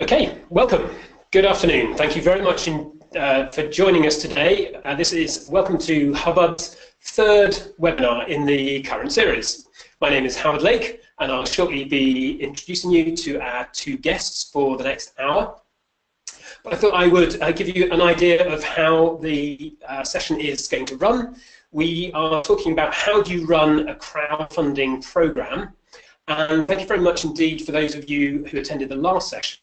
Okay, welcome. Good afternoon. Thank you very much for joining us today. Welcome to Hubbub's third webinar in the current series. My name is Howard Lake, and I'll shortly be introducing you to our two guests for the next hour. But I thought I would give you an idea of how the session is going to run. We are talking about how do you run a crowdfunding program. And thank you very much indeed for those of you who attended the last session.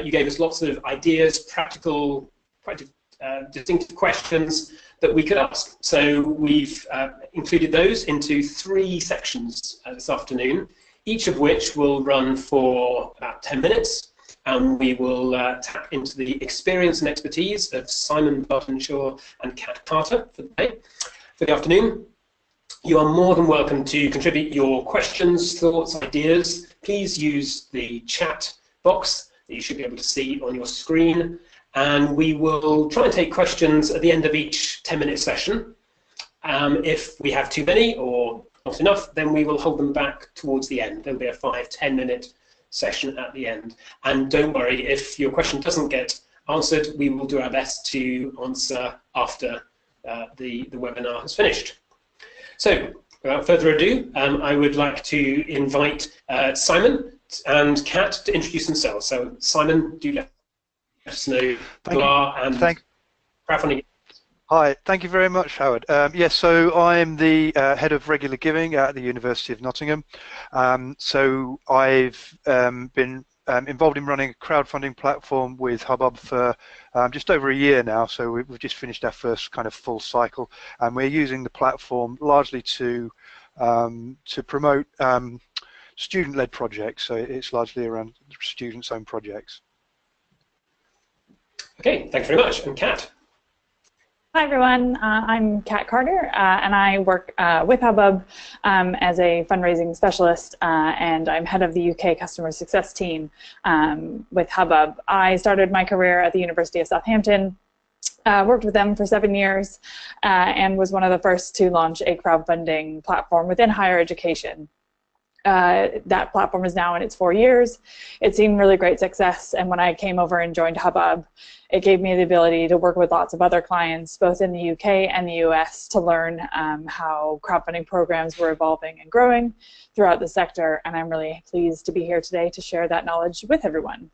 You gave us lots of ideas, practical, quite distinctive questions that we could ask. So we've included those into three sections this afternoon, each of which will run for about 10 minutes. And we will tap into the experience and expertise of Simon Buttenshaw and Kat Carter for the afternoon. You are more than welcome to contribute your questions, thoughts, ideas. Please use the chat box that you should be able to see on your screen. And we will try and take questions at the end of each 10-minute session. If we have too many or not enough, then we will hold them back towards the end. There'll be a 5-10 minute session at the end. And don't worry, if your question doesn't get answered, we will do our best to answer after the webinar has finished. So, without further ado, I would like to invite Simon and Kat to introduce themselves. So, Simon, do let us know who you are and crowdfunding. Hi, thank you very much, Howard. Yes, so I'm the head of regular giving at the University of Nottingham. So I've been involved in running a crowdfunding platform with Hubbub for just over a year now. So we've just finished our first kind of full cycle, and we're using the platform largely to promote student-led projects. So it's largely around students' own projects. Okay, thanks very much. And Kat? Hi everyone, I'm Kat Carter, and I work with Hubbub as a fundraising specialist, and I'm head of the UK customer success team with Hubbub. I started my career at the University of Southampton, worked with them for 7 years, and was one of the first to launch a crowdfunding platform within higher education. That platform is now in its 4 years. It's seen really great success, and when I came over and joined Hubbub, it gave me the ability to work with lots of other clients, both in the UK and the US, to learn how crowdfunding programs were evolving and growing throughout the sector, and I'm really pleased to be here today to share that knowledge with everyone.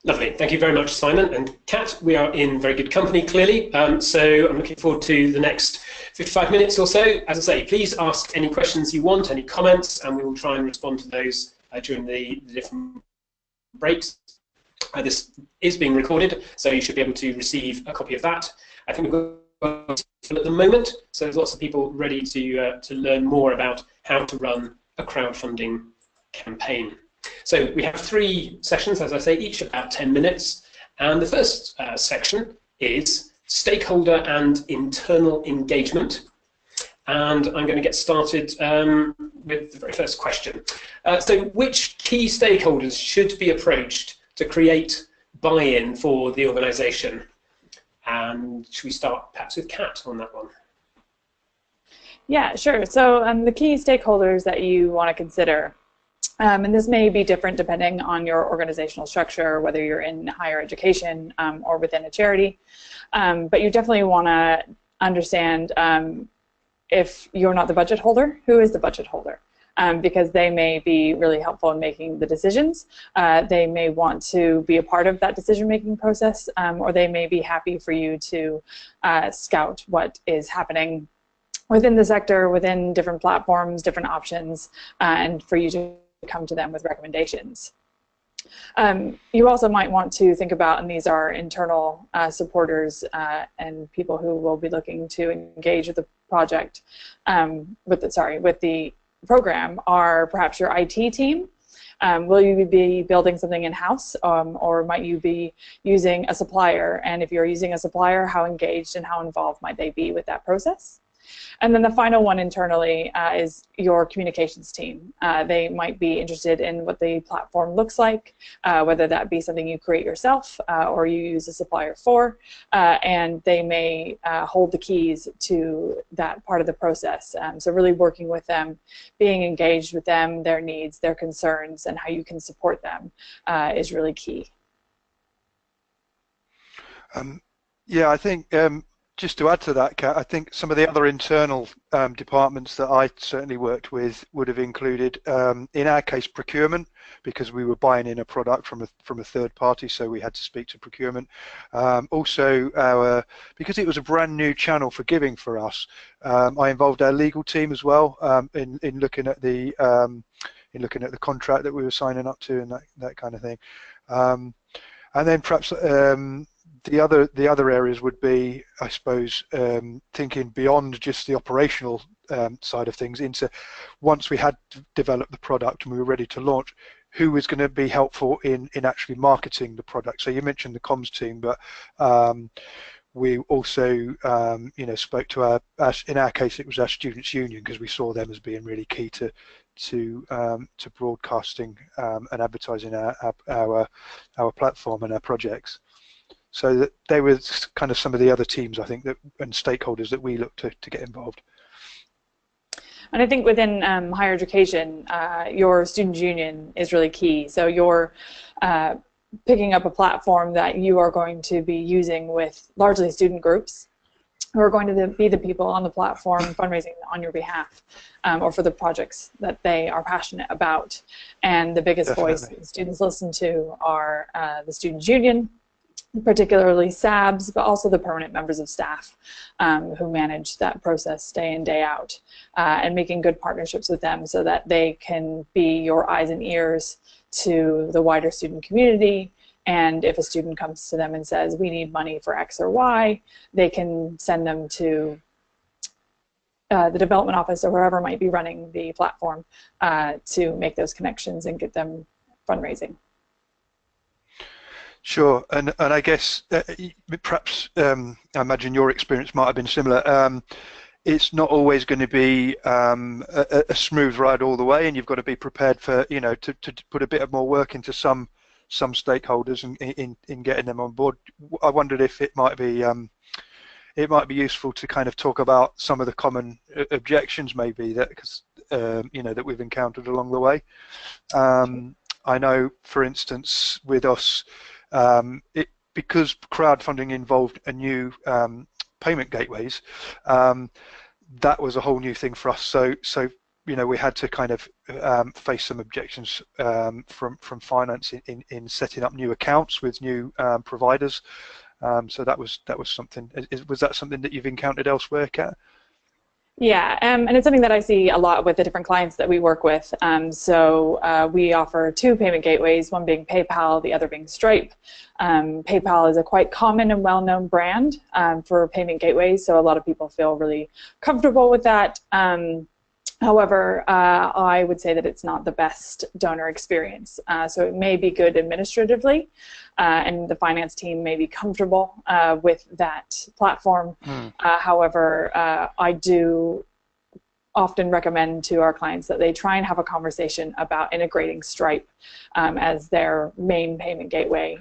Lovely. Thank you very much, Simon and Kat. We are in very good company, clearly. So I'm looking forward to the next 55 minutes or so. As I say, please ask any questions you want, any comments, and we will try and respond to those during the different breaks. This is being recorded, so you should be able to receive a copy of that. I think we've got at the moment, so there's lots of people ready to learn more about how to run a crowdfunding campaign. So we have three sessions, as I say, each about 10 minutes. And the first section is stakeholder and internal engagement. And I'm going to get started with the very first question. So which key stakeholders should be approached to create buy-in for the organisation? And should we start perhaps with Kat on that one? Yeah, sure. So the key stakeholders that you want to consider, and this may be different depending on your organizational structure, whether you're in higher education or within a charity, but you definitely want to understand if you're not the budget holder, who is the budget holder? Because they may be really helpful in making the decisions. They may want to be a part of that decision-making process, or they may be happy for you to scout what is happening within the sector, within different platforms, different options, and for you to come to them with recommendations. You also might want to think about, and these are internal supporters and people who will be looking to engage with the project, with the program, are perhaps your IT team. Will you be building something in-house, or might you be using a supplier? And if you're using a supplier, how engaged and how involved might they be with that process? And then the final one internally is your communications team. They might be interested in what the platform looks like, whether that be something you create yourself or you use a supplier for, and they may hold the keys to that part of the process. So really working with them, being engaged with them, their needs, their concerns, and how you can support them is really key. Yeah, I think just to add to that, Kat, I think some of the other internal departments that I certainly worked with would have included, in our case, procurement, because we were buying in a product from a third party, so we had to speak to procurement. Also, because it was a brand new channel for giving for us, I involved our legal team as well in looking at the contract that we were signing up to and that kind of thing. And then perhaps the other areas would be, I suppose, thinking beyond just the operational side of things into, once we had developed the product and we were ready to launch, who was going to be helpful in actually marketing the product. So you mentioned the comms team, but we also spoke to in our case it was our students union, because we saw them as being really key to broadcasting and advertising our platform and our projects. So that they were kind of some of the other teams, I think, and stakeholders that we look to get involved. And I think within higher education, your students union is really key. So you're picking up a platform that you are going to be using with largely student groups who are going to be the people on the platform fundraising on your behalf, or for the projects that they are passionate about. And the biggest voice that students listen to are the students union, particularly SABs, but also the permanent members of staff who manage that process day in, day out, and making good partnerships with them so that they can be your eyes and ears to the wider student community. And if a student comes to them and says, we need money for X or Y, they can send them to the development office or wherever might be running the platform to make those connections and get them fundraising. Sure, and I guess perhaps I imagine your experience might have been similar. It's not always going to be a smooth ride all the way, and you've got to be prepared for to put a bit of more work into some stakeholders in getting them on board. I wondered if it might be useful to kind of talk about some of the common objections maybe that that we've encountered along the way. I know, for instance, with us, because crowdfunding involved a new payment gateways, that was a whole new thing for us. So we had to kind of face some objections from finance in setting up new accounts with new providers. So that was something. Was that something that you've encountered elsewhere, Kat? Yeah, and it's something that I see a lot with the different clients that we work with. So we offer two payment gateways, one being PayPal, the other being Stripe. PayPal is a quite common and well-known brand for payment gateways, so a lot of people feel really comfortable with that. However, I would say that it's not the best donor experience. So it may be good administratively, and the finance team may be comfortable with that platform. However, I do often recommend to our clients that they try and have a conversation about integrating Stripe as their main payment gateway,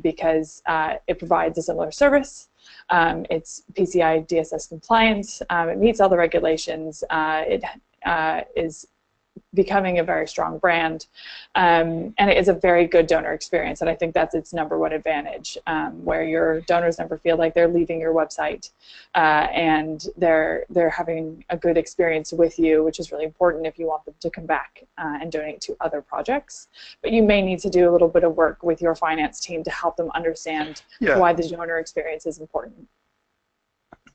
because it provides a similar service. It's PCI DSS compliant. It meets all the regulations. It is becoming a very strong brand, and it is a very good donor experience, and I think that's its #1 advantage, where your donors never feel like they're leaving your website, and they're having a good experience with you, which is really important if you want them to come back and donate to other projects. But you may need to do a little bit of work with your finance team to help them understand why the donor experience is important.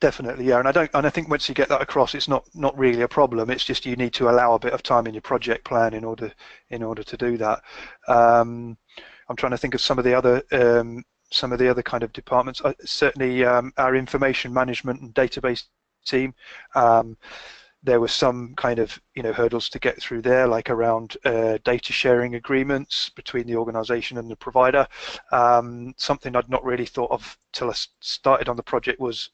Definitely, yeah, and I think once you get that across, it's not really a problem. It's just you need to allow a bit of time in your project plan in order to do that. I'm trying to think of some of the other kind of departments. Certainly, our information management and database team. There were some kind of hurdles to get through there, like around data sharing agreements between the organisation and the provider. Something I'd not really thought of till I started on the project was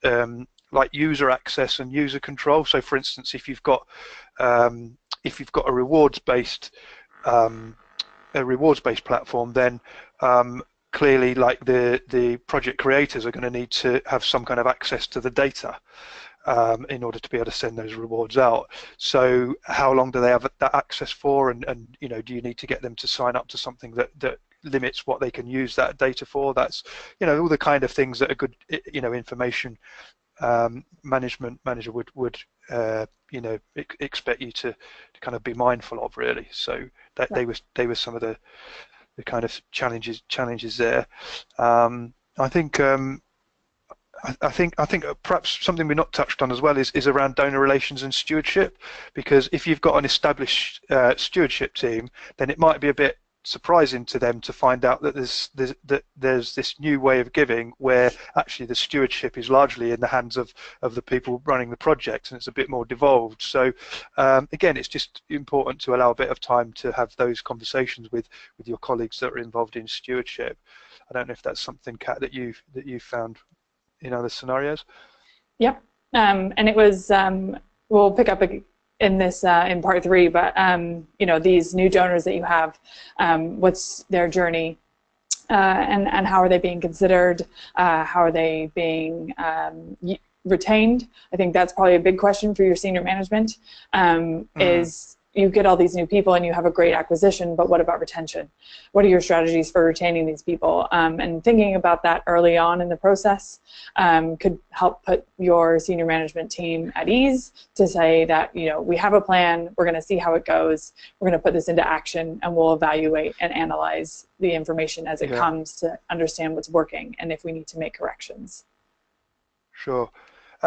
like user access and user control. So, for instance, if you've got a rewards-based platform, then clearly, like the project creators are going to need to have some kind of access to the data in order to be able to send those rewards out. So how long do they have that access for, and do you need to get them to sign up to something that limits what they can use that data for? That's all the kind of things that a good information management manager would expect you to kind of be mindful of, really. So that they were some of the kind of challenges there. I think perhaps something we've not touched on as well is around donor relations and stewardship, because if you've got an established stewardship team, then it might be a bit surprising to them to find out that there's this new way of giving where actually the stewardship is largely in the hands of the people running the project, and it's a bit more devolved. So again, it's just important to allow a bit of time to have those conversations with your colleagues that are involved in stewardship. I don't know if that's something, Kat, that you've found in other scenarios. Yep, and it was we'll pick up in this in part 3, but these new donors that you have, what's their journey, and how are they being considered, how are they being retained? I think that's probably a big question for your senior management. Is you get all these new people and you have a great acquisition, but what about retention? What are your strategies for retaining these people? And thinking about that early on in the process could help put your senior management team at ease to say that, we have a plan, we're going to see how it goes, we're going to put this into action, and we'll evaluate and analyze the information as it comes to understand what's working and if we need to make corrections. Sure.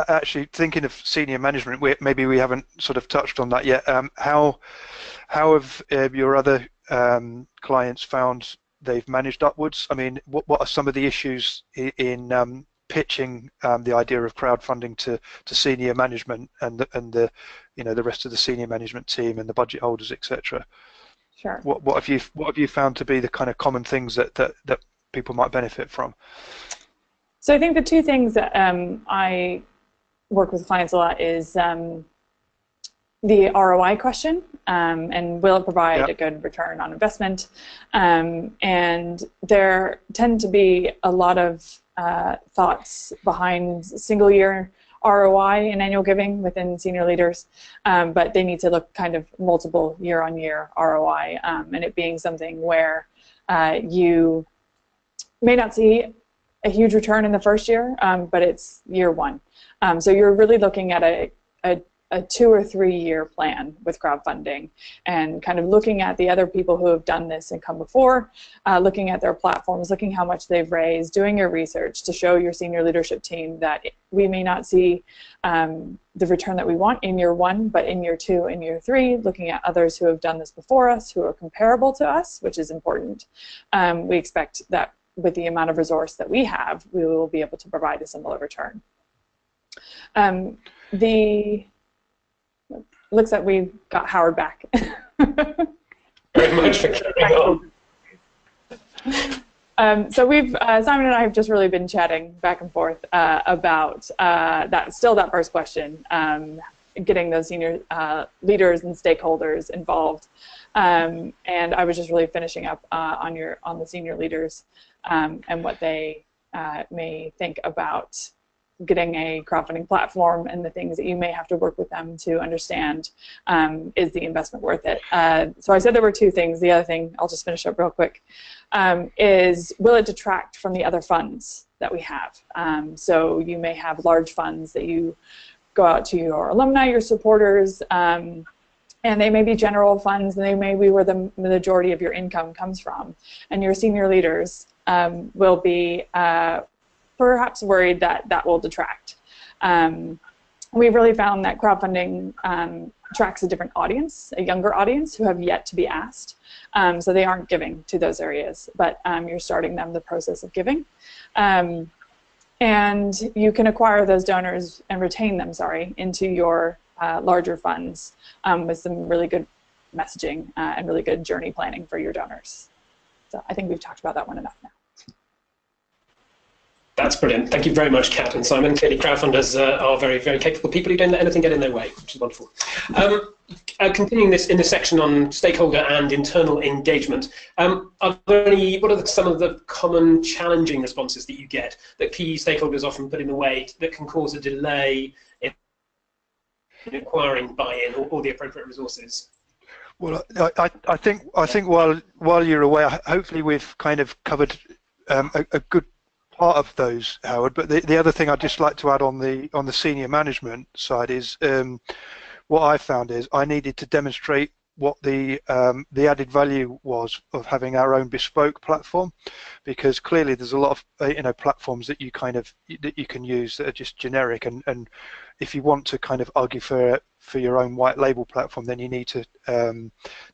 Actually, thinking of senior management, maybe we haven't sort of touched on that yet. How have your other clients found they've managed upwards? I mean, what are some of the issues in pitching the idea of crowdfunding to senior management and the rest of the senior management team and the budget holders, etc.? Sure. What have you found to be the kind of common things that people might benefit from? So I think the two things that I work with clients a lot is the ROI question, and will it provide a good return on investment? And there tend to be a lot of thoughts behind single-year ROI in annual giving within senior leaders, but they need to look kind of multiple year-on-year ROI, and it being something where you may not see a huge return in the first year, but it's year one. So you're really looking at a 2 or 3 year plan with crowdfunding, and kind of looking at the other people who have done this and come before, looking at their platforms, looking how much they've raised, doing your research to show your senior leadership team that we may not see the return that we want in year 1, but in year 2 and year 3, looking at others who have done this before us, who are comparable to us, which is important. We expect that with the amount of resource that we have, we will be able to provide a similar return. Looks like we've got Howard back. Very much for carrying on. So Simon and I have just really been chatting back and forth about that first question, getting those senior leaders and stakeholders involved. And I was just really finishing up on the senior leaders and what they may think about getting a crowdfunding platform and the things that you may have to work with them to understand, is the investment worth it? So I said there were 2 things. The other thing, I'll just finish up real quick, is will it detract from the other funds that we have? So you may have large funds that you go out to your alumni, your supporters, and they may be general funds, and they may be where the majority of your income comes from. And your senior leaders will be perhaps worried that that will detract. We've really found that crowdfunding attracts a different audience, a younger audience who have yet to be asked. So they aren't giving to those areas, but you're starting them the process of giving. And you can acquire those donors and retain them, into your larger funds with some really good messaging and really good journey planning for your donors. So I think we've talked about that one enough now. That's brilliant. Thank you very much, Kat and Simon. Clearly, crowdfunders are very, very capable people who don't let anything get in their way, which is wonderful. Continuing this in this section on stakeholder and internal engagement, are there any? What are some of the common challenging responses that you get that key stakeholders often put in the way that can cause a delay in acquiring buy-in or the appropriate resources? Well, I think while you're away, hopefully we've kind of covered a good part of those, Howard. But the other thing I'd just like to add on the senior management side is what I found is I needed to demonstrate what the added value was of having our own bespoke platform, because clearly there's a lot of platforms that you can use that are just generic, and if you want to kind of argue for your own white label platform, then you need to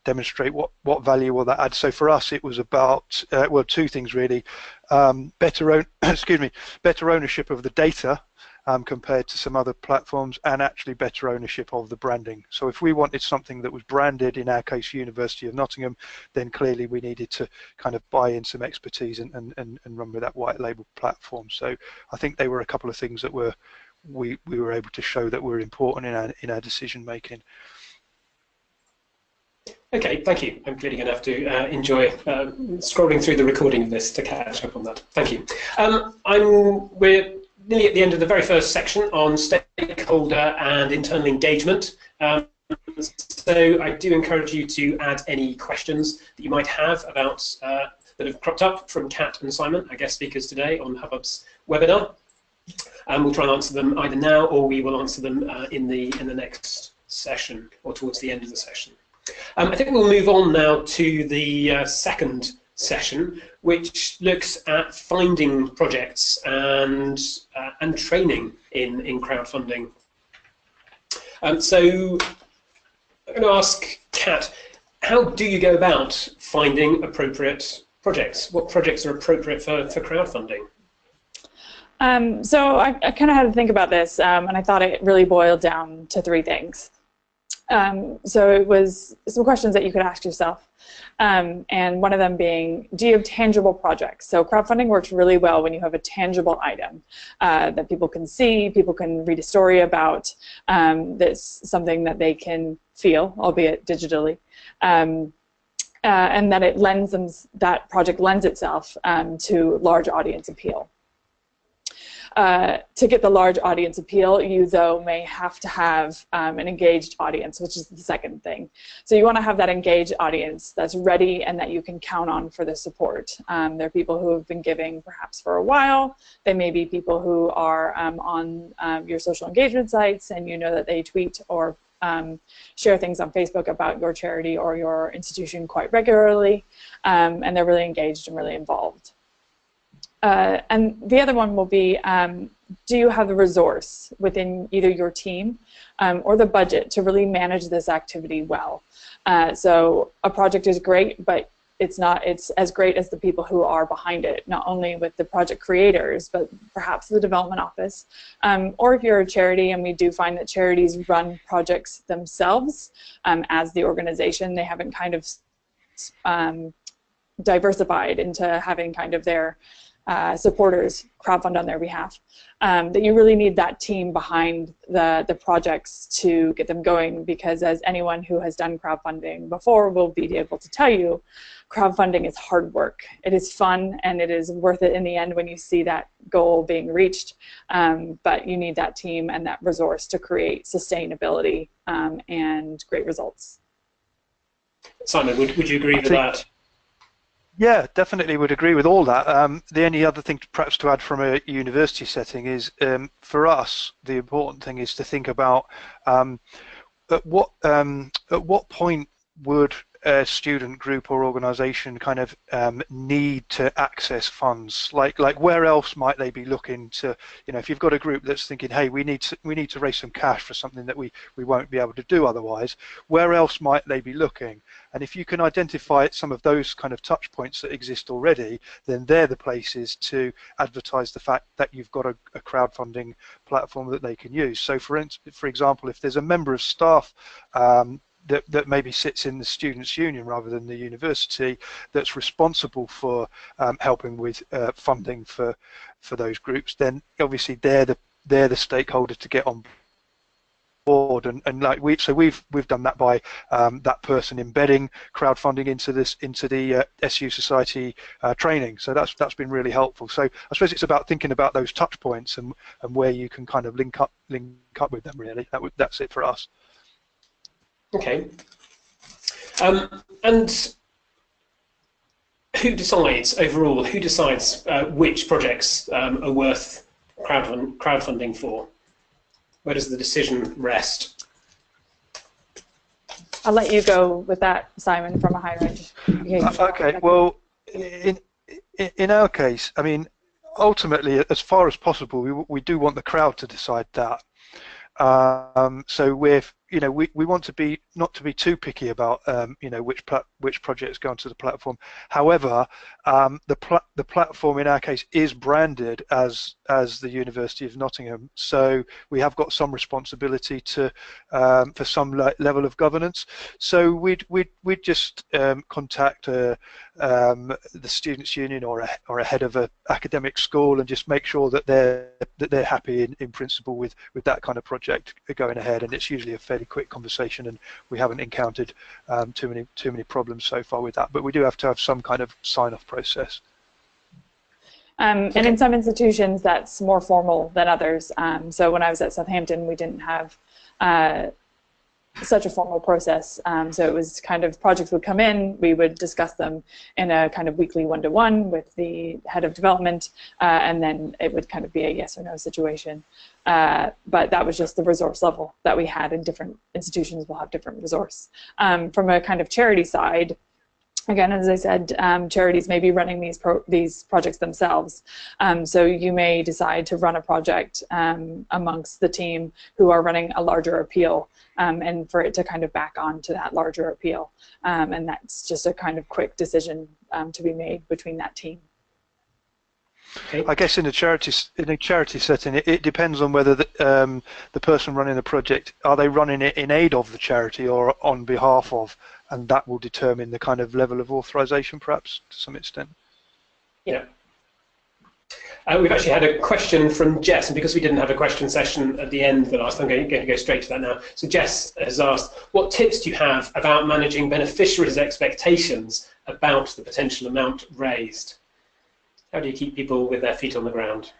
demonstrate what value will that add. So for us, it was about well, two things really: better ownership of the data compared to some other platforms, and actually better ownership of the branding. So if we wanted something that was branded, in our case University of Nottingham, then clearly we needed to kind of buy in some expertise and run with that white label platform. So I think they were a couple of things that we were able to show that were important in our decision making. Okay, thank you. I'm clearly going to have to enjoy scrolling through the recording of this to catch up on that. Thank you. We're nearly at the end of the very first section on stakeholder and internal engagement. So I do encourage you to add any questions that you might have about that have cropped up from Kat and Simon, our guest speakers today on Hubbub's webinar. We'll try and answer them either now, or we will answer them in the next session or towards the end of the session. I think we'll move on now to the second session, which looks at finding projects and training in crowdfunding. So I'm going to ask Kat, how do you go about finding appropriate projects? What projects are appropriate for crowdfunding? So I kind of had to think about this, and I thought it really boiled down to three things. So it was some questions that you could ask yourself, and one of them being, do you have tangible projects? So crowdfunding works really well when you have a tangible item that people can see, people can read a story about, that's something that they can feel, albeit digitally, and that that project lends itself to large audience appeal. To get the large audience appeal, you, though, may have to have an engaged audience, which is the second thing. So you want to have that engaged audience that's ready and that you can count on for the support. There are people who have been giving perhaps for a while. They may be people who are on your social engagement sites, and you know that they tweet or share things on Facebook about your charity or your institution quite regularly, and they're really engaged and really involved. And the other one will be, do you have the resource within either your team or the budget to really manage this activity well? So a project is great, but it's as great as the people who are behind it, not only with the project creators, but perhaps the development office. Or if you're a charity, and we do find that charities run projects themselves as the organization, they haven't kind of diversified into having kind of their supporters crowdfund on their behalf, that you really need that team behind the projects to get them going, because as anyone who has done crowdfunding before will be able to tell you, crowdfunding is hard work. It is fun, and it is worth it in the end when you see that goal being reached, but you need that team and that resource to create sustainability and great results. Simon, would you agree with that? Yeah, definitely would agree with all that. The only other thing perhaps to add from a university setting is, for us, the important thing is to think about at what point would a student group or organization kind of need to access funds, like where else might they be looking to, if you've got a group that's thinking, hey, we need to raise some cash for something that we won't be able to do otherwise, where else might they be looking? And if you can identify some of those kind of touch points that exist already, then they're the places to advertise the fact that you've got a crowdfunding platform that they can use. So for example, if there's a member of staff that maybe sits in the students' union rather than the university, that's responsible for helping with funding for those groups, then obviously they're the stakeholder to get on board, and like we've done that by that person embedding crowdfunding into the SU Society training. So that's been really helpful. So I suppose it's about thinking about those touch points and where you can kind of link up with them. Really, that's it for us. Okay. And who decides overall? Who decides which projects are worth crowdfunding for? Where does the decision rest? I'll let you go with that, Simon, from a higher education. Okay. Well, in our case, I mean, ultimately, as far as possible, we do want the crowd to decide that. So we want to be not to be too picky about which projects go onto the platform. However, the platform in our case is branded as the University of Nottingham, so we have got some responsibility to for some level of governance. So we'd just contact the students' union or a head of an academic school and just make sure that they're happy in principle with that kind of project going ahead, and it's usually a fairly quick conversation, and we haven't encountered too many problems so far with that. But we do have to have some kind of sign-off process. And in some institutions, that's more formal than others. So when I was at Southampton, we didn't have such a formal process. So it was kind of projects would come in, we would discuss them in a kind of weekly one-to-one with the head of development, and then it would kind of be a yes or no situation. But that was just the resource level that we had, and different institutions will have different resource. From a kind of charity side, again, as I said, charities may be running these projects themselves. So you may decide to run a project amongst the team who are running a larger appeal, and for it to kind of back on to that larger appeal. And that's just a kind of quick decision to be made between that team. Okay. I guess in a charity setting, it depends on whether the person running the project, are they running it in aid of the charity or on behalf of, and that will determine the kind of level of authorization, perhaps, to some extent. Yeah. We've actually had a question from Jess, and because we didn't have a question session at the end of the last, I'm going to go straight to that now. So Jess has asked, what tips do you have about managing beneficiaries' expectations about the potential amount raised? How do you keep people with their feet on the ground?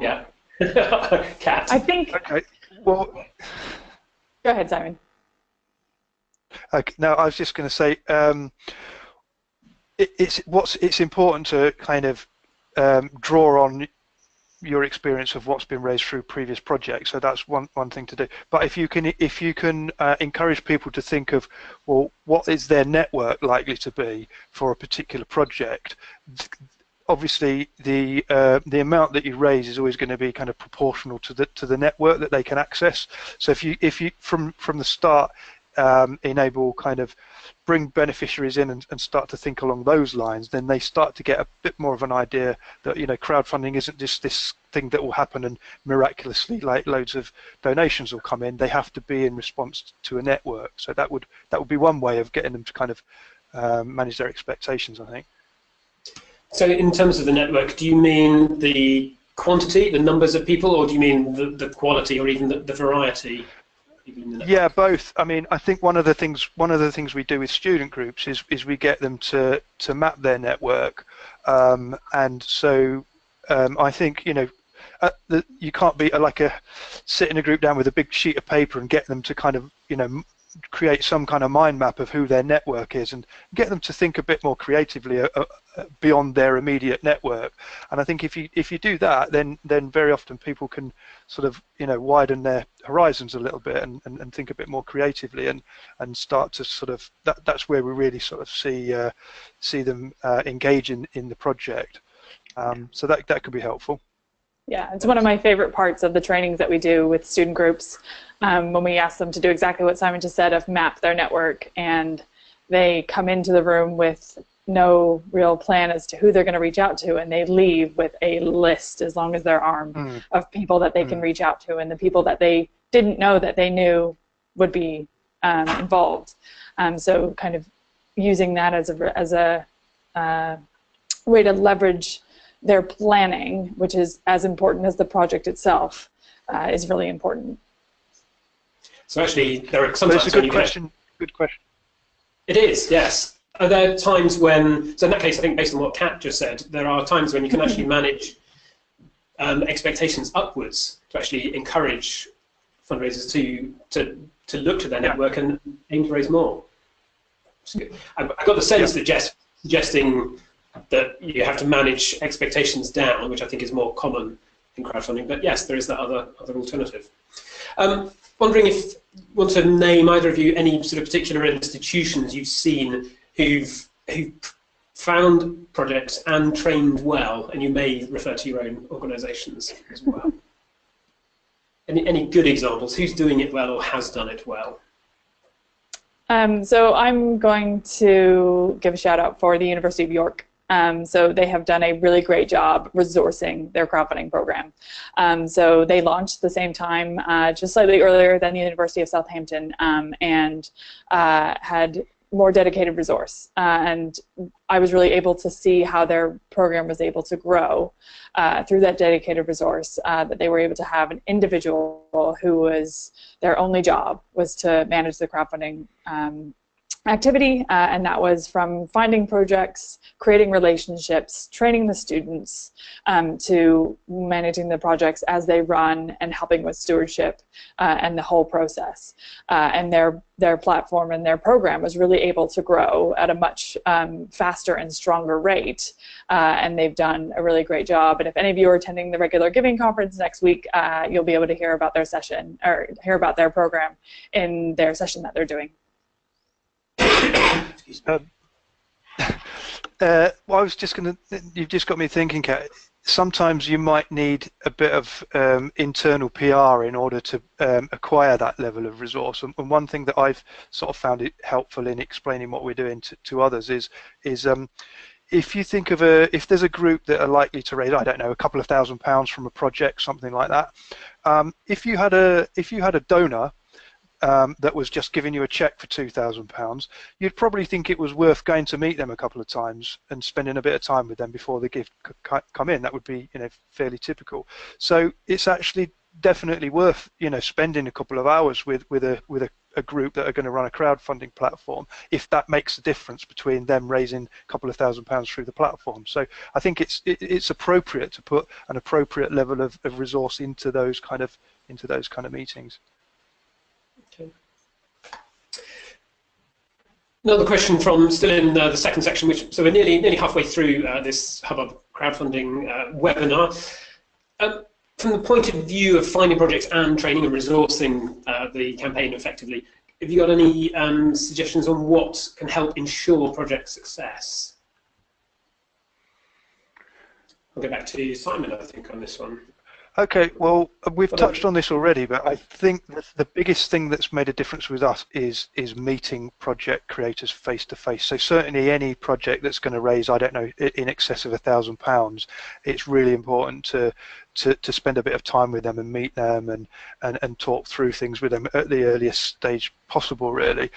Yeah. Kat. I think... Okay, well... Go ahead, Simon. Okay, now, I was just going to say, it's important to kind of draw on your experience of what's been raised through previous projects. So that's one thing to do. But if you can encourage people to think of, well, what is their network likely to be for a particular project? Obviously, the amount that you raise is always going to be kind of proportional to the network that they can access. So if you from the start enable kind of bring beneficiaries in and start to think along those lines, then they start to get a bit more of an idea that crowdfunding isn't just this thing that will happen and miraculously like loads of donations will come in. They have to be in response to a network. So that would be one way of getting them to kind of manage their expectations, I think. So in terms of the network, do you mean the quantity, the numbers of people, or do you mean the quality or even the variety? Yeah, both. I mean, I think one of the things we do with student groups is we get them to map their network, and so I think you can't be sitting a group down with a big sheet of paper and get them to kind of create some kind of mind map of who their network is, and get them to think a bit more creatively beyond their immediate network. And I think if you do that, then very often people can sort of widen their horizons a little bit and think a bit more creatively and start to sort of that's where we really sort of see them engage in the project. So that could be helpful. Yeah, it's one of my favorite parts of the trainings that we do with student groups, when we ask them to do exactly what Simon just said, of map their network, and they come into the room with no real plan as to who they're going to reach out to, and they leave with a list as long as their arm of people that they can reach out to, and the people that they didn't know that they knew would be involved. So kind of using that as a way to leverage their planning, which is as important as the project itself, is really important. So actually, there are sometimes it's a good question. Good question. It is, yes. Are there times when, so in that case, I think based on what Kat just said, there are times when you can actually manage expectations upwards to actually encourage fundraisers to look to their network and aim to raise more. I got the sense that Jess suggesting that you have to manage expectations down, which I think is more common in crowdfunding. But yes, there is that other alternative. Wondering if you want to name, either of you, any sort of particular institutions you've seen who've found projects and trained well, and you may refer to your own organisations as well. Any good examples? Who's doing it well or has done it well? So I'm going to give a shout out for the University of York. So they have done a really great job resourcing their crowdfunding program. So they launched at the same time, just slightly earlier than the University of Southampton, and had more dedicated resource. And I was really able to see how their program was able to grow through that dedicated resource, that they were able to have an individual who was, their only job was to manage the crowdfunding activity, and that was from finding projects, creating relationships, training the students, to managing the projects as they run and helping with stewardship and the whole process. And their platform and their program was really able to grow at a much faster and stronger rate, and they've done a really great job. And if any of you are attending the Regular Giving Conference next week, you'll be able to hear about their session, or hear about their program in their session that they're doing. Well, I was just going to, you've just got me thinking, Kat, sometimes you might need a bit of internal PR in order to acquire that level of resource. And one thing that I've sort of found it helpful in explaining what we're doing to others is if you think of if there's a group that are likely to raise, I don't know, a couple of £1,000 from a project, something like that, if you had a donor that was just giving you a check for £2,000, you'd probably think it was worth going to meet them a couple of times and spending a bit of time with them before the gift could come in. That would be, fairly typical. So it's actually definitely worth, spending a couple of hours with a group that are going to run a crowdfunding platform, if that makes a difference between them raising a couple of £1,000 through the platform. So I think it's appropriate to put an appropriate level of resource into those kind of meetings. Okay. Another question from still in the second section, so we're nearly halfway through this Hubbub crowdfunding webinar. From the point of view of finding projects and training and resourcing the campaign effectively, have you got any suggestions on what can help ensure project success? I'll go back to Simon, I think, on this one. Okay, well, we've touched on this already, but I think the biggest thing that's made a difference with us is meeting project creators face to face. So certainly any project that's going to raise, I don't know, in excess of £1,000, it's really important to spend a bit of time with them and meet them and talk through things with them at the earliest stage possible, really.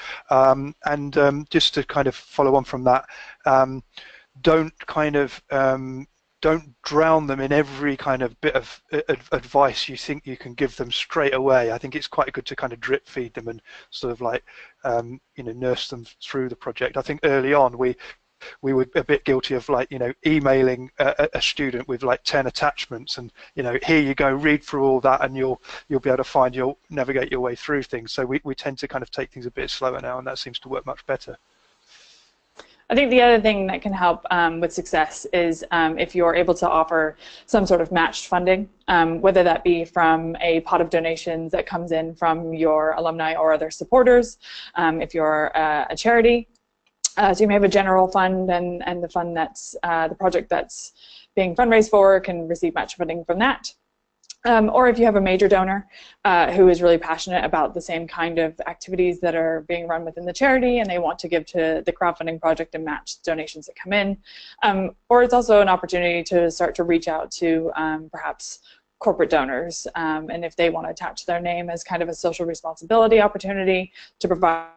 Just to kind of follow on from that, don't drown them in every kind of bit of advice you think you can give them straight away. I think it's quite good to kind of drip feed them and sort of like nurse them through the project. I think early on we were a bit guilty of emailing a student with 10 attachments and here you go, read through all that and you'll be able to navigate your way through things. So we tend to kind of take things a bit slower now, and that seems to work much better. I think the other thing that can help with success is if you're able to offer some sort of matched funding, whether that be from a pot of donations that comes in from your alumni or other supporters, if you're a charity. So you may have a general fund, and the fund that's the project that's being fundraised for can receive match funding from that. Or if you have a major donor who is really passionate about the same kind of activities that are being run within the charity and they want to give to the crowdfunding project and match donations that come in. Or it's also an opportunity to start to reach out to perhaps corporate donors, and if they want to attach their name as kind of a social responsibility opportunity to provide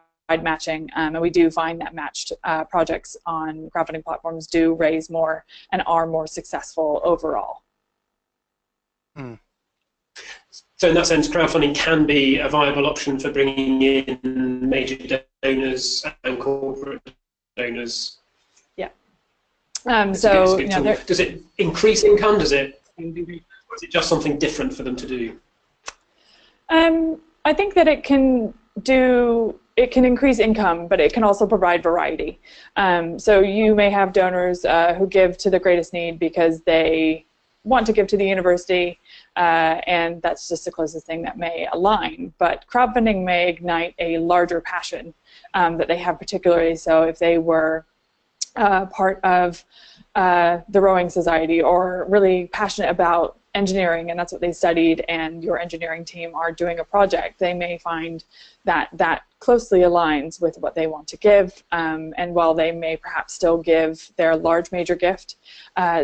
matching. And we do find that matched projects on crowdfunding platforms do raise more and are more successful overall. Mm. So in that sense, crowdfunding can be a viable option for bringing in major donors and corporate donors. Yeah. So you know, does it increase income? Or is it just something different for them to do? I think that it can increase income, but it can also provide variety. So you may have donors who give to the greatest need because they want to give to the university, and that's just the closest thing that may align. But crowdfunding may ignite a larger passion that they have particularly. So if they were part of the Rowing Society or really passionate about engineering, and that's what they studied, and your engineering team are doing a project, they may find that that closely aligns with what they want to give, and while they may perhaps still give their large major gift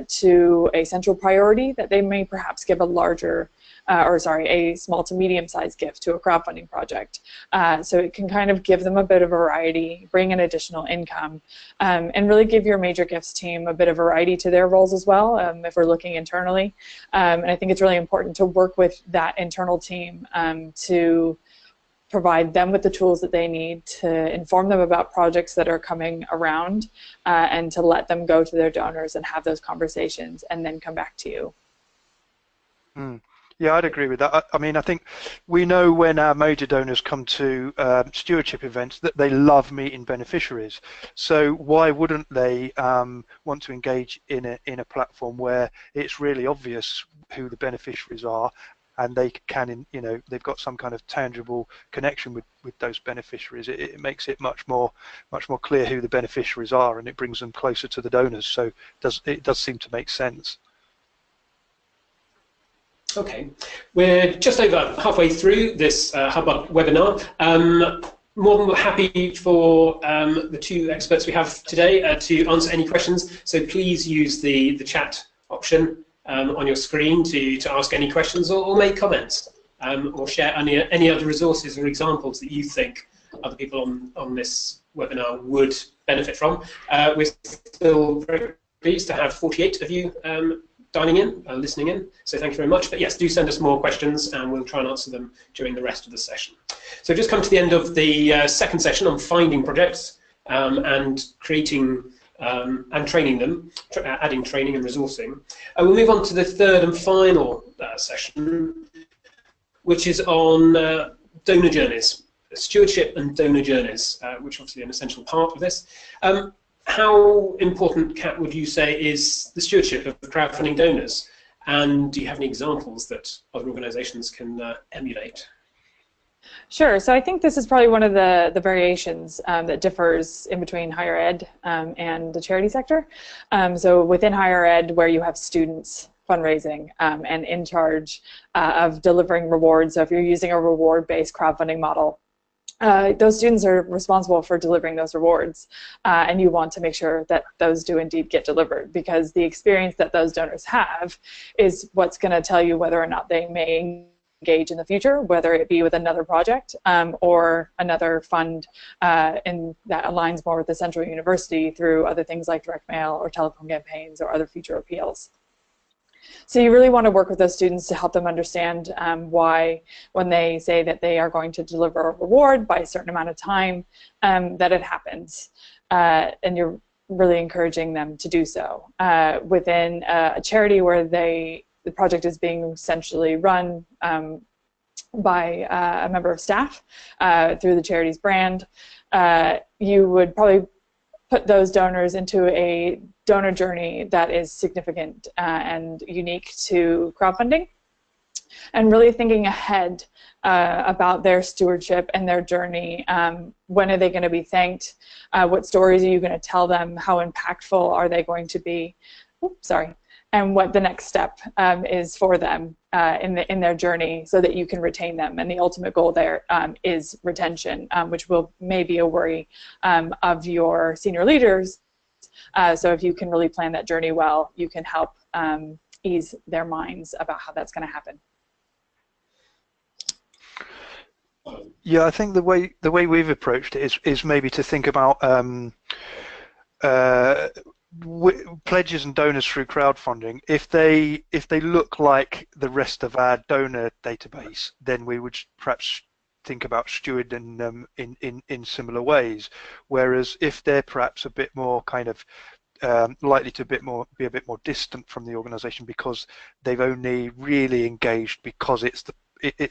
to a central priority, that they may perhaps give a larger a small to medium-sized gift to a crowdfunding project. So it can kind of give them a bit of variety, bring in additional income, and really give your major gifts team a bit of variety to their roles as well, if we're looking internally. And I think it's really important to work with that internal team to provide them with the tools that they need to inform them about projects that are coming around, and to let them go to their donors and have those conversations and then come back to you. Mm. Yeah, I'd agree with that. I mean, I think we know when our major donors come to stewardship events that they love meeting beneficiaries. So why wouldn't they want to engage in a platform where it's really obvious who the beneficiaries are, and they can, you know, they've got some kind of tangible connection with those beneficiaries. It makes it much more clear who the beneficiaries are, and it brings them closer to the donors. So it does seem to make sense. Okay, we're just over halfway through this Hubbub webinar. More than happy for the two experts we have today to answer any questions. So please use the chat option on your screen to ask any questions or make comments, or share any other resources or examples that you think other people on this webinar would benefit from. We're still very pleased to have 48 of you dialing in, listening in, so thank you very much. But yes, do send us more questions and we'll try and answer them during the rest of the session. So we've just come to the end of the second session on finding projects and creating and training them, adding training and resourcing. We'll move on to the third and final session, which is on donor journeys, stewardship and donor journeys, which are obviously an essential part of this. How important, Kat, would you say is the stewardship of crowdfunding donors? And do you have any examples that other organisations can emulate? Sure. So I think this is probably one of the variations that differs in between higher ed and the charity sector. So within higher ed, where you have students fundraising and in charge of delivering rewards, so if you're using a reward-based crowdfunding model, those students are responsible for delivering those rewards, and you want to make sure that those do indeed get delivered, because the experience that those donors have is what's going to tell you whether or not they may engage in the future, whether it be with another project or another fund that aligns more with the central university through other things like direct mail or telephone campaigns or other future appeals. So you really want to work with those students to help them understand why, when they say that they are going to deliver a reward by a certain amount of time, that it happens, and you're really encouraging them to do so. Within a charity where the project is being essentially run by a member of staff through the charity's brand, you would probably put those donors into a donor journey that is significant and unique to crowdfunding, and really thinking ahead about their stewardship and their journey. When are they going to be thanked? What stories are you going to tell them? How impactful are they going to be? Oops, sorry. And what the next step is for them in their journey, so that you can retain them. And the ultimate goal there is retention, which may be a worry of your senior leaders. So if you can really plan that journey well, you can help ease their minds about how that's going to happen. Yeah, I think the way we've approached it is maybe to think about pledges and donors through crowdfunding. If they look like the rest of our donor database, then we would perhaps think about stewarding them in similar ways. Whereas if they're perhaps a bit more kind of likely to be a bit more distant from the organisation because they've only really engaged because it's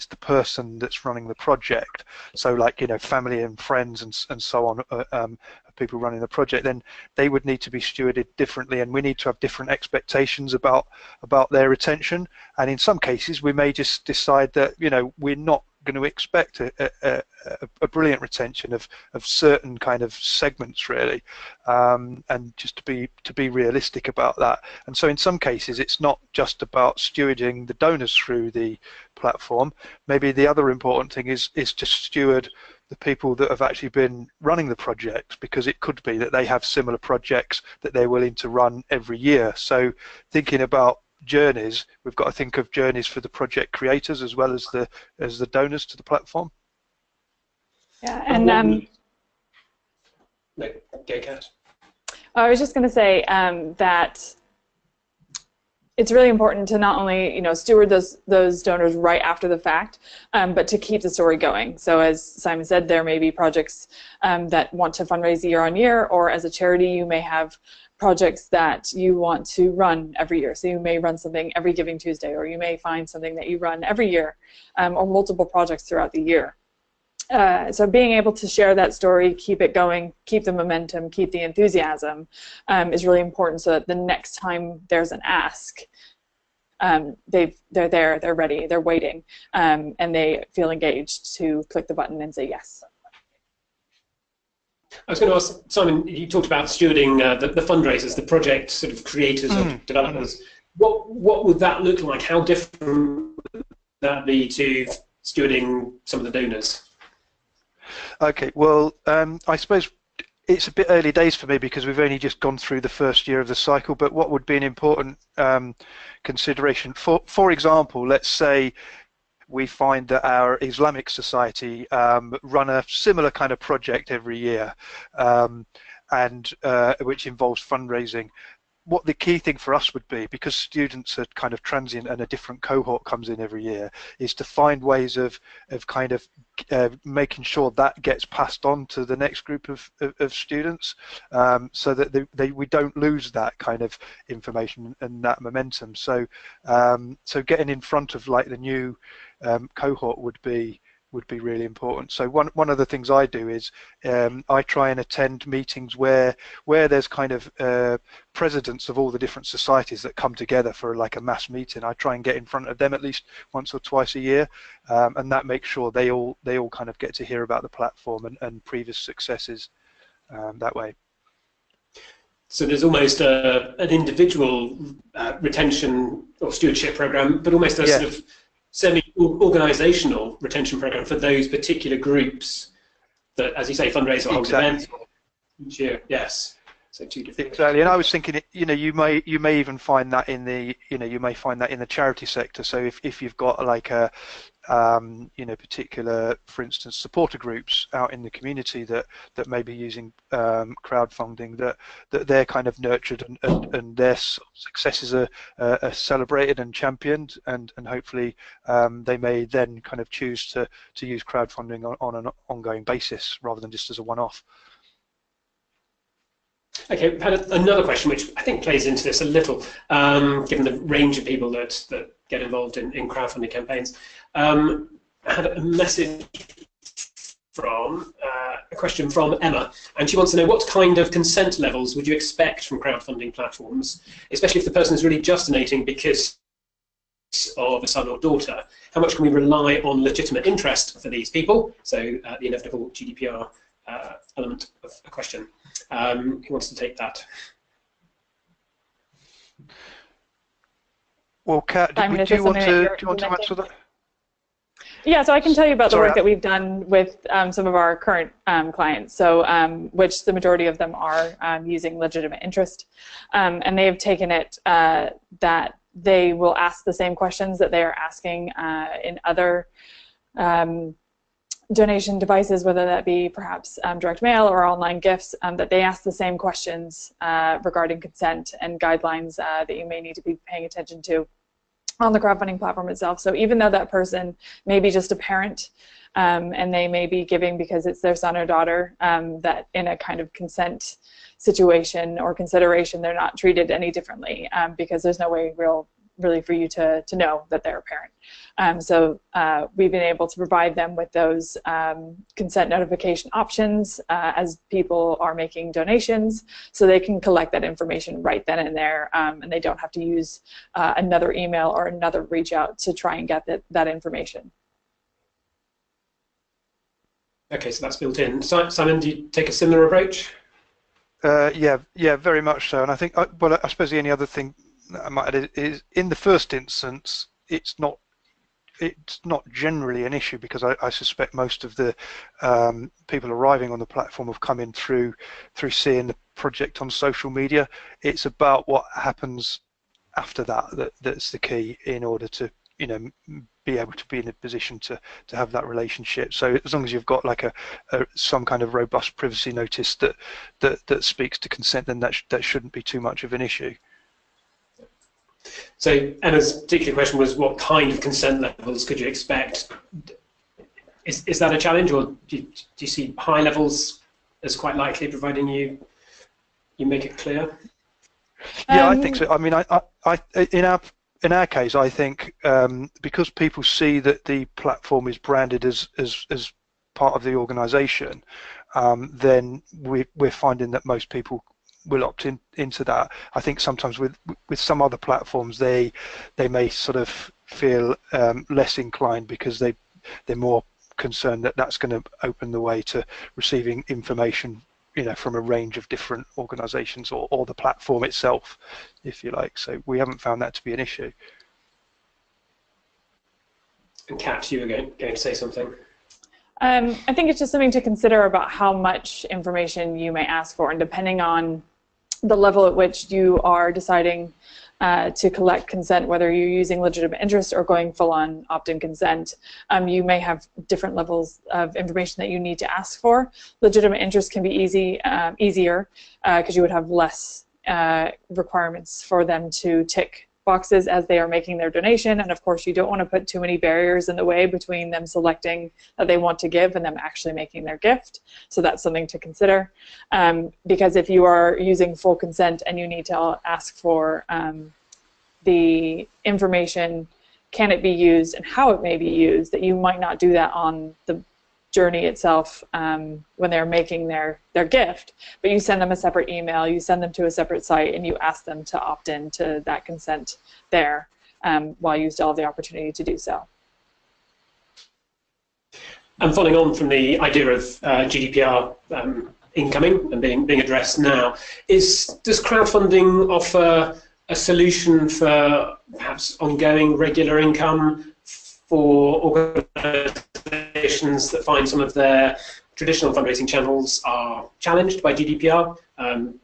the person that's running the project, so like, you know, family and friends and so on, people running the project, then they would need to be stewarded differently, and we need to have different expectations about their retention. And in some cases we may just decide that, you know, we're not going to expect a brilliant retention of certain kind of segments, really, and just to be realistic about that. And so in some cases it's not just about stewarding the donors through the platform. Maybe the other important thing is to steward the people that have actually been running the projects, because it could be that they have similar projects that they're willing to run every year. So thinking about journeys, we've got to think of journeys for the project creators as well as the donors to the platform. Yeah, and no, go, Kat. I was just going to say that it's really important to not only, you know, steward those donors right after the fact, but to keep the story going. So as Simon said, there may be projects that want to fundraise year on year, or as a charity you may have projects that you want to run every year. So you may run something every Giving Tuesday, or you may find something that you run every year, or multiple projects throughout the year. So being able to share that story, keep it going, keep the momentum, keep the enthusiasm is really important, so that the next time there's an ask, they're there, they're ready, they're waiting, and they feel engaged to click the button and say yes. I was going to ask, Simon, you talked about stewarding the fundraisers, the project sort of creators or developers. What would that look like? How different would that be to stewarding some of the donors? Okay, well, I suppose it's a bit early days for me because we've only just gone through the first year of the cycle, but what would be an important consideration? For example, let's say we find that our Islamic society run a similar kind of project every year, and which involves fundraising. What the key thing for us would be, because students are kind of transient and a different cohort comes in every year, is to find ways of kind of making sure that gets passed on to the next group of students, so that we don't lose that kind of information and that momentum. So so getting in front of like the new cohort would be really important. So one of the things I do is I try and attend meetings where there's kind of presidents of all the different societies that come together for like a mass meeting. I try and get in front of them at least once or twice a year, and that makes sure they all kind of get to hear about the platform and previous successes that way. So there's almost an individual retention or stewardship program, but almost a sort of semi-organisational retention program for those particular groups that, as you say, fundraise or hold events each year. Yes, so two different. Exactly, and I was thinking, you know, you may even find that in the, you know, you may find that in the charity sector. So if you've got like a you know, particular, for instance, supporter groups out in the community that may be using crowdfunding, that they're kind of nurtured and their successes are celebrated and championed, and hopefully they may then kind of choose to use crowdfunding on an ongoing basis rather than just as a one-off. Okay, we've had another question which I think plays into this a little, given the range of people that get involved in crowdfunding campaigns. I had a message from, a question from Emma, and she wants to know what kind of consent levels would you expect from crowdfunding platforms, especially if the person is really just donating because of a son or daughter. How much can we rely on legitimate interest for these people? So the inevitable GDPR element of a question. Who wants to take that? Well, Kat, do you want to answer that? Yeah, so I can tell you about the work that we've done with some of our current clients, so which the majority of them are using legitimate interest, and they have taken it that they will ask the same questions that they are asking in other donation devices, whether that be perhaps direct mail or online gifts, that they ask the same questions regarding consent and guidelines that you may need to be paying attention to on the crowdfunding platform itself. So even though that person may be just a parent and they may be giving because it's their son or daughter, that in a kind of consent situation or consideration, they're not treated any differently because there's no way really for you to know that they're a parent. So we've been able to provide them with those consent notification options as people are making donations, so they can collect that information right then and there, and they don't have to use another email or another reach out to try and get that information. Okay, so that's built in. Simon, do you take a similar approach? Yeah, very much so. And I think, well, I suppose the only other thing I might add is, in the first instance, it's not generally an issue, because I suspect most of the people arriving on the platform have come in through seeing the project on social media. It's about what happens after that's the key, in order to, you know, be able to be in a position to have that relationship. So as long as you've got like some kind of robust privacy notice that speaks to consent, then that shouldn't be too much of an issue. So Emma's particular question was, what kind of consent levels could you expect? Is that a challenge, or do you see high levels as quite likely, providing you make it clear? Yeah, I think so. I mean, in our case, I think because people see that the platform is branded as part of the organisation, then we're finding that most people will opt into that. I think sometimes with some other platforms, they may sort of feel less inclined, because they're more concerned that that's going to open the way to receiving information, you know, from a range of different organisations, or the platform itself, if you like. So we haven't found that to be an issue. And Kat, you were going to say something. I think it's just something to consider about how much information you may ask for, and depending on the level at which you are deciding to collect consent, whether you're using legitimate interest or going full-on opt-in consent, you may have different levels of information that you need to ask for. Legitimate interest can be easier because you would have less requirements for them to tick boxes as they are making their donation, and of course you don't want to put too many barriers in the way between them selecting that they want to give and them actually making their gift. So that's something to consider, because if you are using full consent and you need to ask for the information, can it be used and how it may be used, that you might not do that on the journey itself when they're making their gift, but you send them a separate email, you send them to a separate site, and you ask them to opt in to that consent there while you still have the opportunity to do so. And following on from the idea of GDPR incoming and being addressed now, does crowdfunding offer a solution for perhaps ongoing regular income for organisations that find some of their traditional fundraising channels are challenged by GDPR?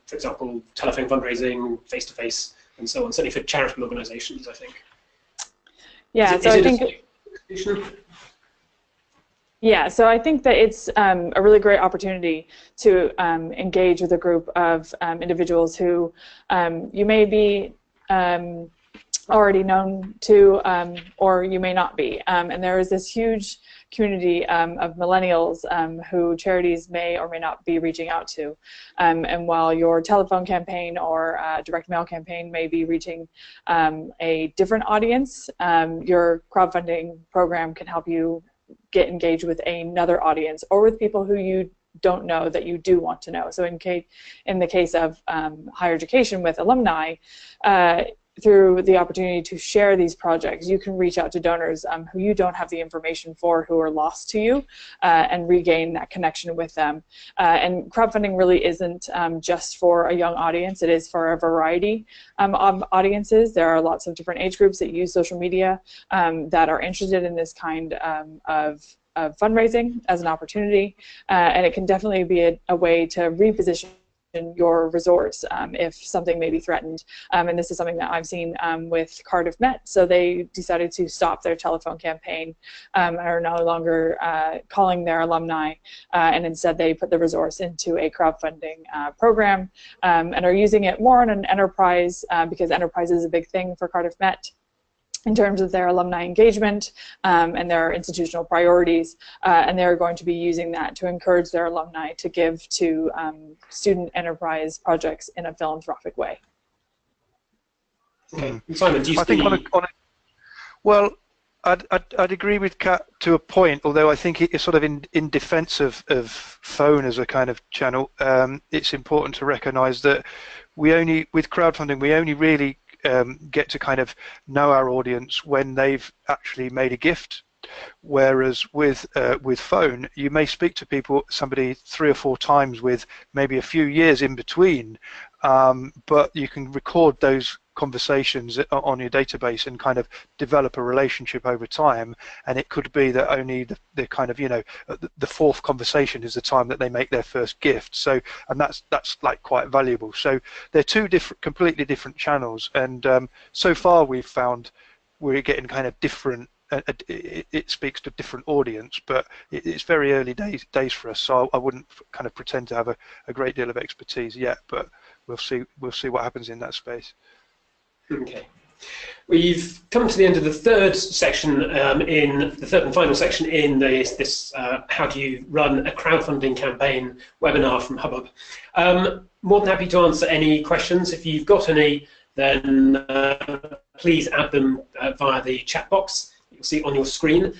For example, telephone fundraising, face-to-face, and so on, certainly for charitable organisations, I think. Yeah, so I think... Yeah, so I think that it's a really great opportunity to engage with a group of individuals who you may be already known to, or you may not be. And there is this huge community of millennials who charities may or may not be reaching out to. And while your telephone campaign or direct mail campaign may be reaching a different audience, your crowdfunding program can help you get engaged with another audience, or with people who you don't know that you do want to know. So in the case of higher education with alumni, through the opportunity to share these projects, you can reach out to donors who you don't have the information for, who are lost to you, and regain that connection with them. And crowdfunding really isn't just for a young audience, it is for a variety of audiences. There are lots of different age groups that use social media that are interested in this kind of fundraising as an opportunity, and it can definitely be a way to reposition your resource if something may be threatened. And this is something that I've seen with Cardiff Met. So they decided to stop their telephone campaign and are no longer calling their alumni, and instead they put the resource into a crowdfunding program and are using it more on an enterprise because enterprise is a big thing for Cardiff Met in terms of their alumni engagement and their institutional priorities, and they're going to be using that to encourage their alumni to give to student enterprise projects in a philanthropic way. Okay. Simon, do you I think well, I'd agree with Kat to a point, although I think it's sort of in defense of phone as a kind of channel. It's important to recognize that with crowdfunding, we only really get to kind of know our audience when they've actually made a gift, whereas with phone you may speak to somebody 3 or 4 times with maybe a few years in between, but you can record those conversations on your database and kind of develop a relationship over time, and it could be that only the kind of, you know, the 4th conversation is the time that they make their first gift. So, and that's like quite valuable. So they're 2 completely different channels, and so far we've found we're getting kind of different. It speaks to a different audience, but it's very early days for us. So I wouldn't kind of pretend to have a great deal of expertise yet, but we'll see what happens in that space. Okay. We've come to the end of the 3rd section, in the 3rd and final section in this how do you run a crowdfunding campaign webinar from Hubbub. More than happy to answer any questions. If you've got any, then please add them via the chat box you'll see on your screen.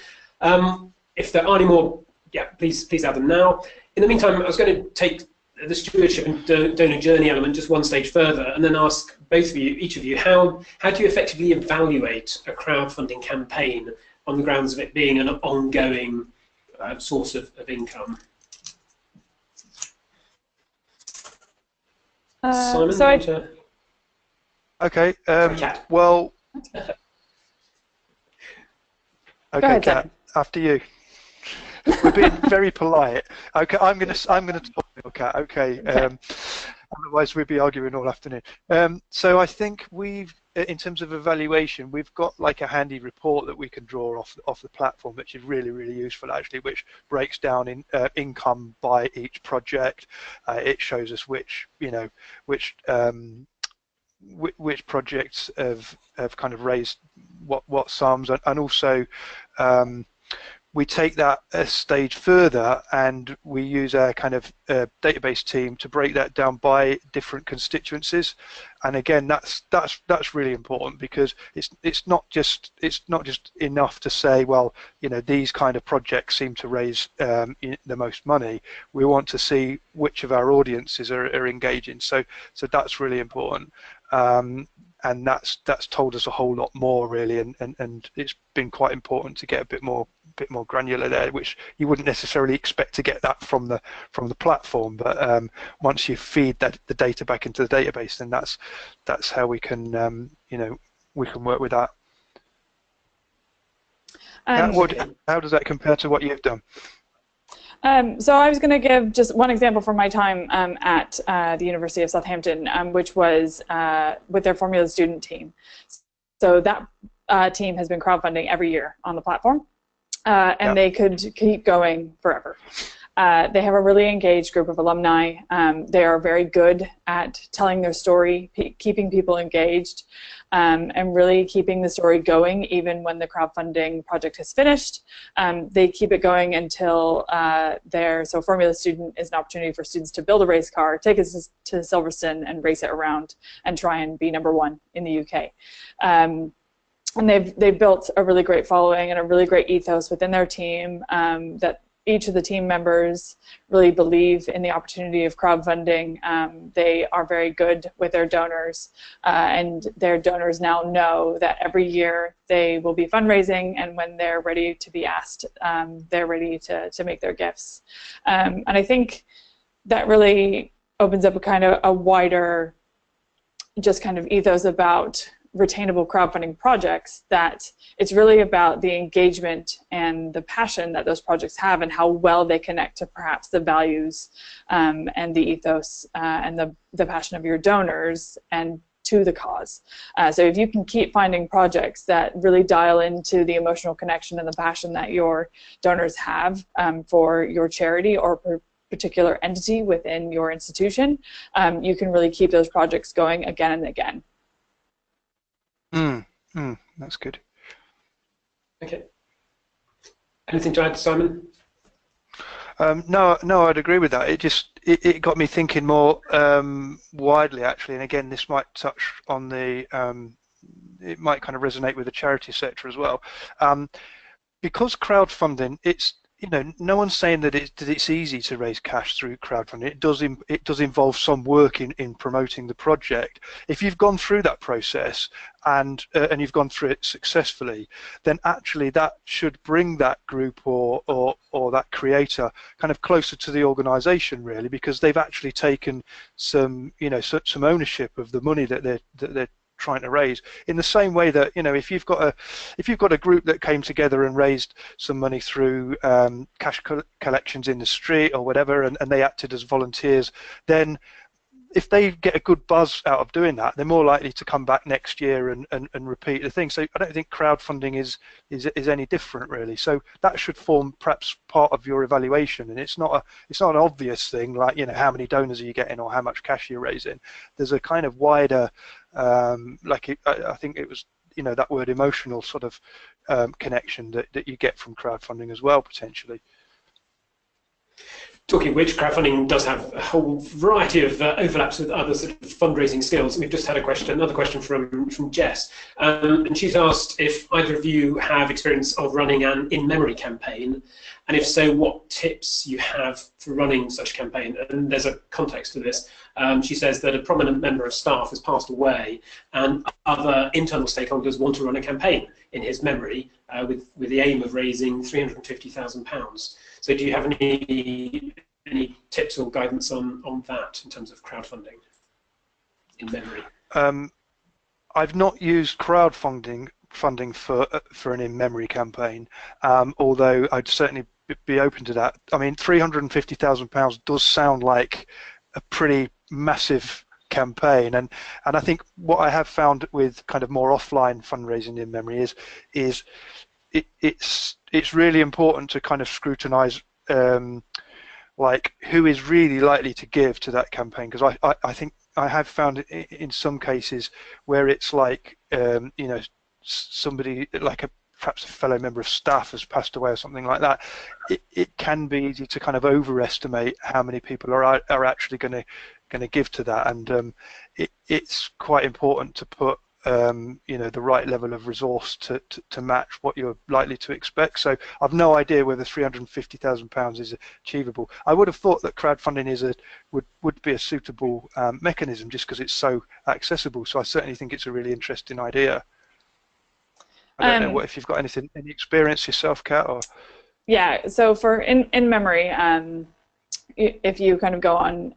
If there are any more, yeah, please add them now. In the meantime, I was going to take the stewardship and donor journey element just one stage further, and then ask both of you, each of you, how do you effectively evaluate a crowdfunding campaign on the grounds of it being an ongoing source of income? Simon, so okay. Well, okay, ahead, Kat, after you. We're being very polite. Okay, I'm gonna talk, Kat. Okay. Otherwise, we'd be arguing all afternoon. So I think in terms of evaluation, we've got like a handy report that we can draw off the platform, which is really, really useful actually, which breaks down in income by each project. It shows us which projects have kind of raised what sums, and also we take that a stage further and we use our kind of database team to break that down by different constituencies. And again, that's really important, because it's not just enough to say, well, you know, these kind of projects seem to raise the most money. We want to see which of our audiences are engaging. So that's really important. And that's told us a whole lot more really, and it's been quite important to get a bit more granular there, which you wouldn't necessarily expect to get that from the platform, but once you feed the data back into the database, then that's how we can we can work with that. How does that compare to what you've done? So I was going to give just one example from my time at the University of Southampton, which was with their Formula student team. So that team has been crowdfunding every year on the platform, and they could keep going forever. They have a really engaged group of alumni. They are very good at telling their story, keeping people engaged, and really keeping the story going even when the crowdfunding project has finished. They keep it going until so Formula Student is an opportunity for students to build a race car, take it to Silverstone and race it around and try and be #1 in the UK. And they've built a really great following and a really great ethos within their team, that each of the team members really believe in the opportunity of crowdfunding. They are very good with their donors, and their donors now know that every year they will be fundraising, and when they're ready to be asked, they're ready to make their gifts. And I think that really opens up a kind of a wider just kind of ethos about retainable crowdfunding projects, that it's really about the engagement and the passion that those projects have and how well they connect to perhaps the values and the ethos and the passion of your donors and to the cause. So if you can keep finding projects that really dial into the emotional connection and the passion that your donors have for your charity or particular entity within your institution, you can really keep those projects going again and again. That's good. Okay. Anything to add, Simon? No, I'd agree with that. It got me thinking more widely, actually. And again, this might touch on the, it might kind of resonate with the charity sector as well. Because crowdfunding, no one's saying that it's easy to raise cash through crowdfunding. It does involve some work in promoting the project. If you've gone through that process and you've gone through it successfully, then actually that should bring that group or that creator kind of closer to the organisation, really, because they've actually taken some some ownership of the money that they're trying to raise. In the same way that if you've got a group that came together and raised some money through cash collections in the street or whatever, and they acted as volunteers, then if they get a good buzz out of doing that, they're more likely to come back next year and repeat the thing. So I don't think crowdfunding is any different, really. So that should form perhaps part of your evaluation, and it's not an obvious thing like how many donors are you getting or how much cash you're raising. There's a kind of wider I think it was that word emotional sort of connection that you get from crowdfunding as well, potentially. Talking of which, crowdfunding does have a whole variety of overlaps with other sort of fundraising skills. We've just had another question from Jess, and she's asked if either of you have experience of running an in-memory campaign, and if so, what tips you have for running such a campaign. And there's a context to this. She says that a prominent member of staff has passed away, and other internal stakeholders want to run a campaign in his memory with the aim of raising £350,000. So do you have any tips or guidance on that in terms of crowdfunding in memory? I've not used crowdfunding for an in-memory campaign, although I'd certainly be open to that. I mean, £350,000 does sound like a pretty massive campaign, and I think what I have found with kind of more offline fundraising in memory is it's really important to kind of scrutinize like who is really likely to give to that campaign, because I think I have found in some cases where it's like somebody like perhaps a fellow member of staff has passed away or something like that. It can be easy to kind of overestimate how many people are actually going to give to that, and it's quite important to put the right level of resource to match what you're likely to expect. So I've no idea whether £350,000 is achievable. I would have thought that crowdfunding would be a suitable mechanism just because it's so accessible. So I certainly think it's a really interesting idea. I don't know if you've got any experience yourself, Kat, or yeah. So for in memory, if you kind of go on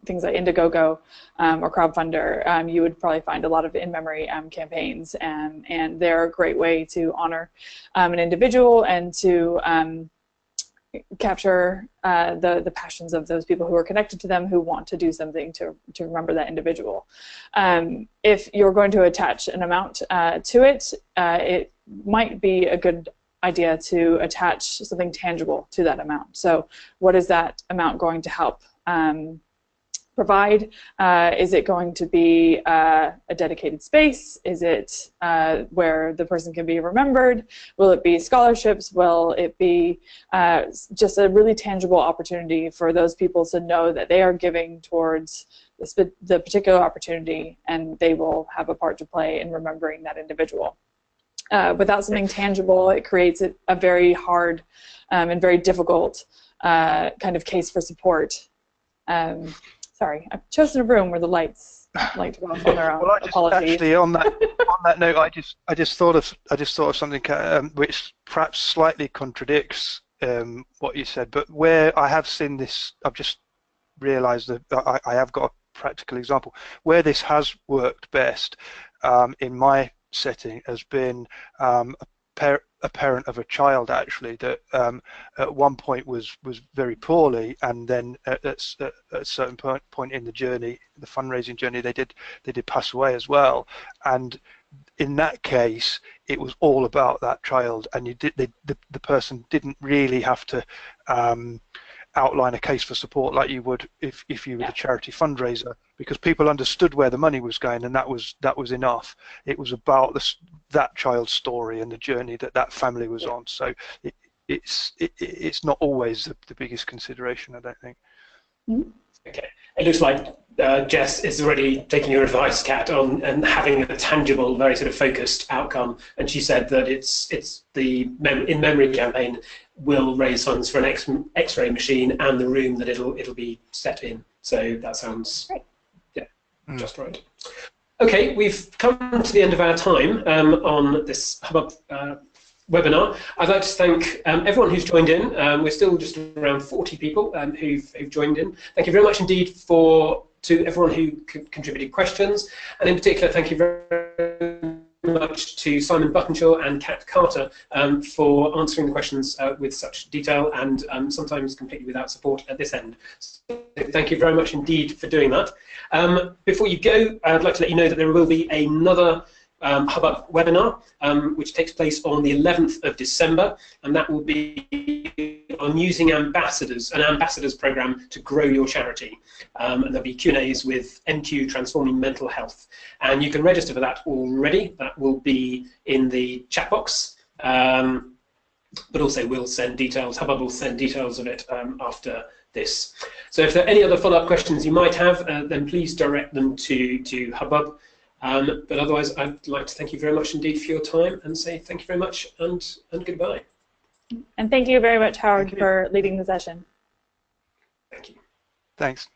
things like Indiegogo or Crowdfunder, you would probably find a lot of in-memory campaigns, and they're a great way to honor an individual and to capture the passions of those people who are connected to them, who want to do something to remember that individual. If you're going to attach an amount to it, it might be a good idea to attach something tangible to that amount. So what is that amount going to help provide? Is it going to be a dedicated space? Is it where the person can be remembered? Will it be scholarships? Will it be just a really tangible opportunity for those people to know that they are giving towards the particular opportunity, and they will have a part to play in remembering that individual? Without something tangible, it creates a very hard and very difficult kind of case for support. Sorry, I've chosen a room where the lights like to go off on their own. Well, Apologies. Actually, on that note, I just thought of something which perhaps slightly contradicts what you said, but where I have seen this, I've just realised that I have got a practical example where this has worked best. in my setting has been a parent of a child actually that at one point was very poorly, and then at a certain point in the journey, the fundraising journey, they did pass away as well. And in that case, it was all about that child, and the person didn't really have to outline a case for support like you would if you were the charity fundraiser, because people understood where the money was going, and that was enough. It was about that child's story and the journey that family was on. So it's not always the biggest consideration, I don't think. Mm-hmm. Okay, it looks like Jess is already taking your advice, Kat, on and having a tangible, very sort of focused outcome. And she said that it's the In Memory campaign will raise funds for an X-ray machine and the room that it'll be set in. So that sounds just right. Okay, we've come to the end of our time on this Hubbub webinar. I'd like to thank everyone who's joined in. We're still just around 40 people who've joined in. Thank you very much indeed to everyone who contributed questions, and in particular thank you very much to Simon Buttenshaw and Kat Carter for answering the questions with such detail and sometimes completely without support at this end. So thank you very much indeed for doing that. Before you go, I'd like to let you know that there will be another Hubbub webinar which takes place on the 11th of December, and that will be on using ambassadors, an ambassadors program to grow your charity. And there'll be Q&As with MQ Transforming Mental Health, and you can register for that already. That will be in the chat box, but also we'll send details. Hubbub will send details of it after this. So if there are any other follow-up questions you might have, then please direct them to Hubbub. But otherwise, I'd like to thank you very much indeed for your time and say thank you very much and goodbye. And thank you very much, Howard, for leading the session. Thank you. Thanks.